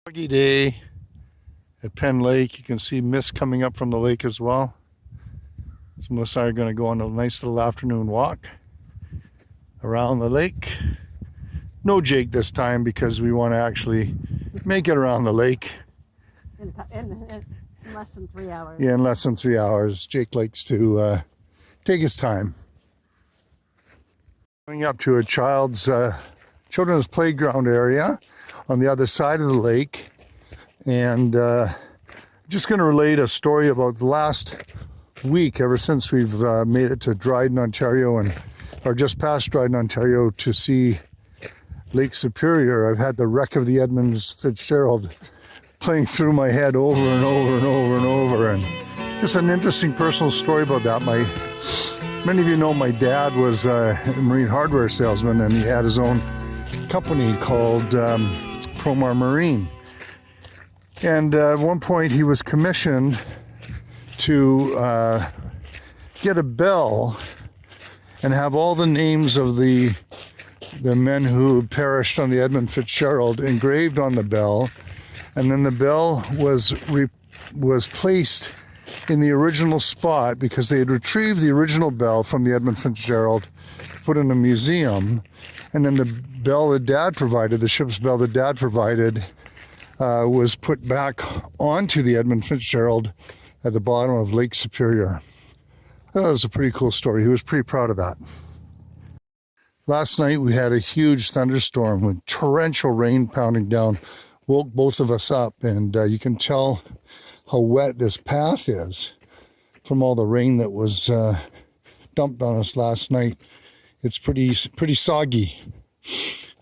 Foggy day at Penn Lake. You can see mist coming up from the lake as well. So Melissa and I are going to go on a nice little afternoon walk around the lake. No Jake this time because we want to actually make it around the lake. In less than 3 hours. Yeah, in less than 3 hours. Jake likes to take his time. Going up to a children's playground area on the other side of the lake, and just going to relate a story about the last week, ever since we've made it to Dryden, Ontario, or just past Dryden, Ontario, to see Lake Superior. I've had the wreck of the Edmund Fitzgerald playing through my head over and over and over and over, and just an interesting personal story about that. Many of you know my dad was a marine hardware salesman, and he had his own company called Promar Marine. And at one point he was commissioned to get a bell and have all the names of the men who perished on the Edmund Fitzgerald engraved on the bell, and then the bell was placed in the original spot because they had retrieved the original bell from the Edmund Fitzgerald, put in a museum, and then the bell that Dad provided, the ship's bell that Dad provided, was put back onto the Edmund Fitzgerald at the bottom of Lake Superior. That was a pretty cool story. He was pretty proud of that. Last night we had a huge thunderstorm with torrential rain pounding down, woke both of us up, and you can tell how wet this path is from all the rain that was dumped on us last night. It's pretty soggy.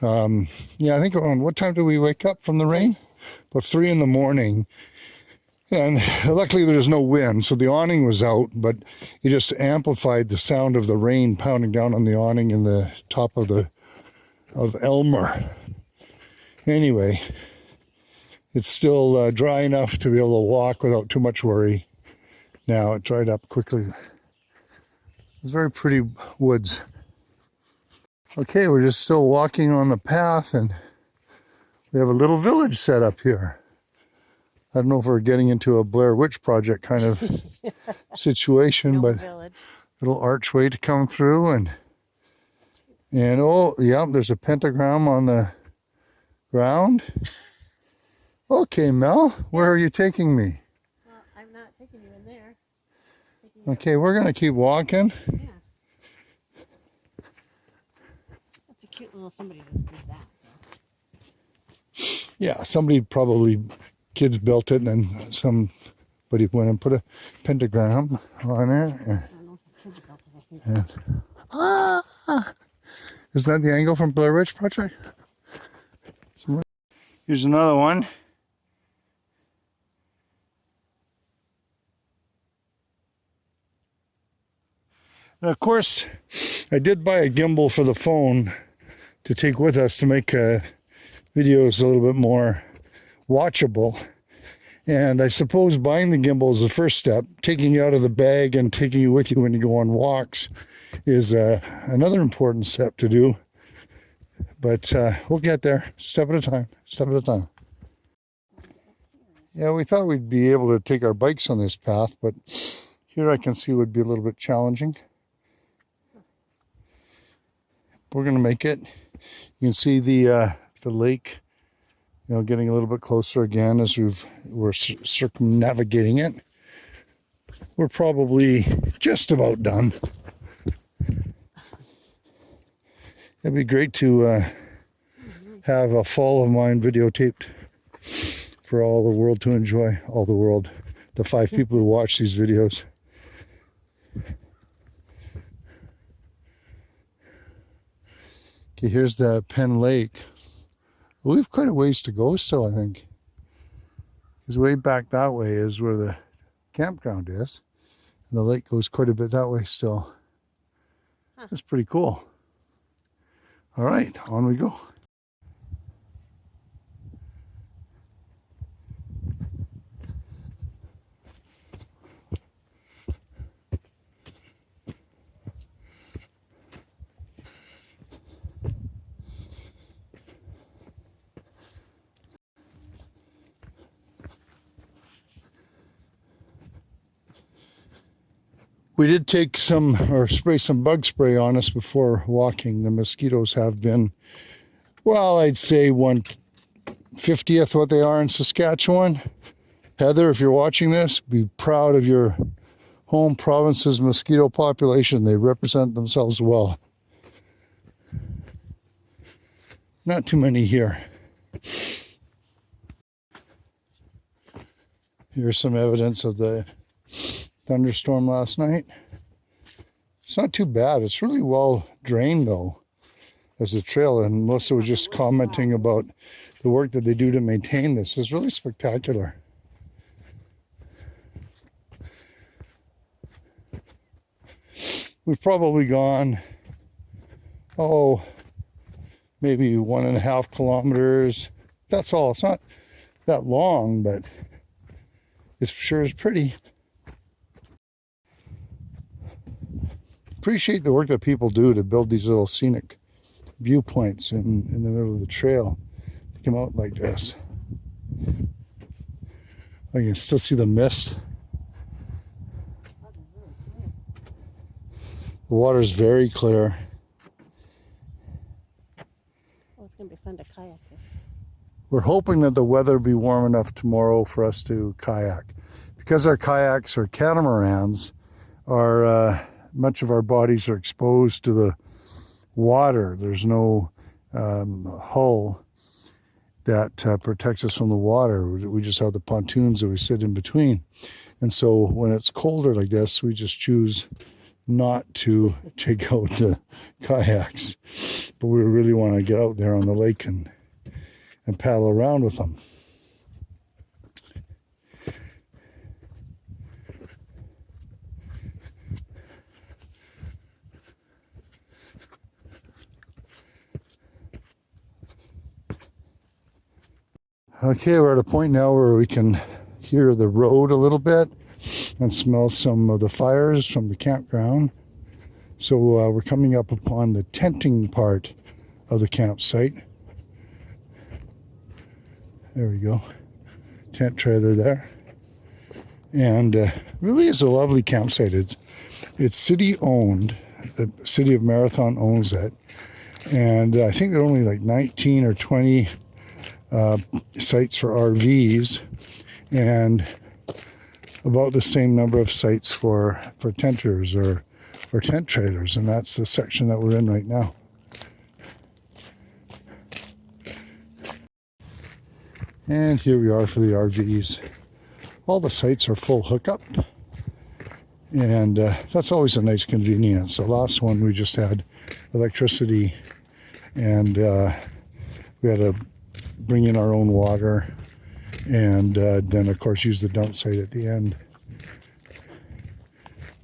Yeah, I think around, what time did we wake up from the rain? About 3 in the morning. And luckily there was no wind, so the awning was out, but it just amplified the sound of the rain pounding down on the awning in the top of Elmer. Anyway, it's still dry enough to be able to walk without too much worry. Now it dried up quickly. It's very pretty woods. Okay, we're just still walking on the path, and we have a little village set up here. I don't know if we're getting into a Blair Witch Project kind of situation, but little archway to come through, and oh yeah, there's a pentagram on the ground. Okay, Mel, where are you taking me? Well, I'm not taking you in there. Okay, we're gonna keep walking. Yeah. That's a cute little somebody just did that. Yeah, somebody probably, kids built it, and then somebody went and put a pentagram on it. I don't know if the kids built it. I think. Isn't that the angle from Blair Witch Project? Here's another one. And of course, I did buy a gimbal for the phone to take with us to make videos a little bit more watchable. And I suppose buying the gimbal is the first step. Taking you out of the bag and taking you with you when you go on walks is another important step to do. But we'll get there, step at a time, step at a time. Yeah, we thought we'd be able to take our bikes on this path, but here I can see would be a little bit challenging. We're going to make it. You can see the lake, getting a little bit closer again as we're circumnavigating it. We're probably just about done. It'd be great to have a fall of mine videotaped for all the world to enjoy. All the world, the 5 people who watch these videos. Okay, here's the Penn Lake. We have quite a ways to go still, I think. Because way back that way is where the campground is. And the lake goes quite a bit that way still. That's pretty cool. All right, on we go. We did take some, or spray some bug spray on us before walking. The mosquitoes have been, well, I'd say 1/50th what they are in Saskatchewan. Heather, if you're watching this, be proud of your home province's mosquito population. They represent themselves well. Not too many here. Here's some evidence of the thunderstorm last night. It's not too bad. It's really well drained though as a trail, and Melissa was just commenting about the work that they do to maintain this. It's really spectacular. We've probably gone, maybe 1.5 kilometers. That's all. It's not that long, but it sure is pretty. Appreciate the work that people do to build these little scenic viewpoints in the middle of the trail to come out like this. I can still see the mist. The water is very clear. Oh, it's going to be fun to kayak this. We're hoping that the weather will be warm enough tomorrow for us to kayak. Because our kayaks or catamarans are, much of our bodies are exposed to the water. There's no hull that protects us from the water. We just have the pontoons that we sit in between. And so when it's colder like this, we just choose not to take out the kayaks. But we really want to get out there on the lake and paddle around with them. Okay, we're at a point now where we can hear the road a little bit and smell some of the fires from the campground. So we're coming up upon the tenting part of the campsite. There we go. Tent trailer there. And really is a lovely campsite. It's city owned. The city of Marathon owns it. And I think there are only like 19 or 20 sites for RVs and about the same number of sites for tenters or tent trailers, and that's the section that we're in right now. And here we are for the RVs. All the sites are full hookup, and that's always a nice convenience. The last one we just had electricity, and we had to bring in our own water, and then of course use the dump site at the end.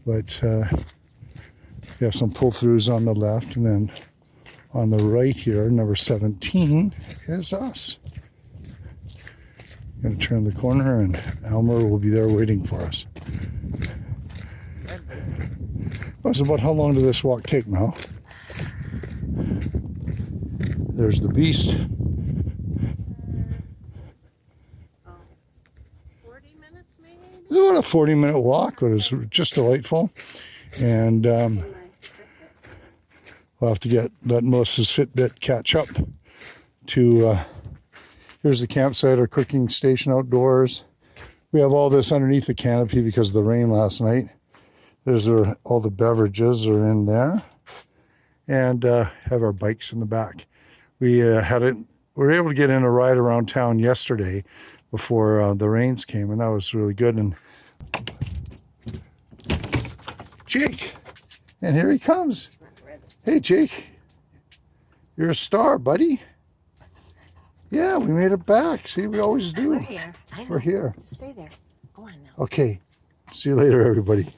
But we have some pull-throughs on the left, and then on the right here, number 17 is us. Gonna turn the corner and Elmer will be there waiting for us. That's about how long does this walk take now? There's the beast. 40 minutes maybe? It's about a 40-minute walk, but it's just delightful. And we'll have to let Melissa's Fitbit catch up to, here's the campsite, our cooking station outdoors. We have all this underneath the canopy because of the rain last night. There's all the beverages are in there. And have our bikes in the back. We were able to get in a ride around town yesterday before the rains came, and that was really good. And Jake, and here he comes. Hey Jake, you're a star, buddy. Yeah, we made it back. See, we always do. We're here. I know. We're here. Stay there. Go on now. Okay, see you later, everybody.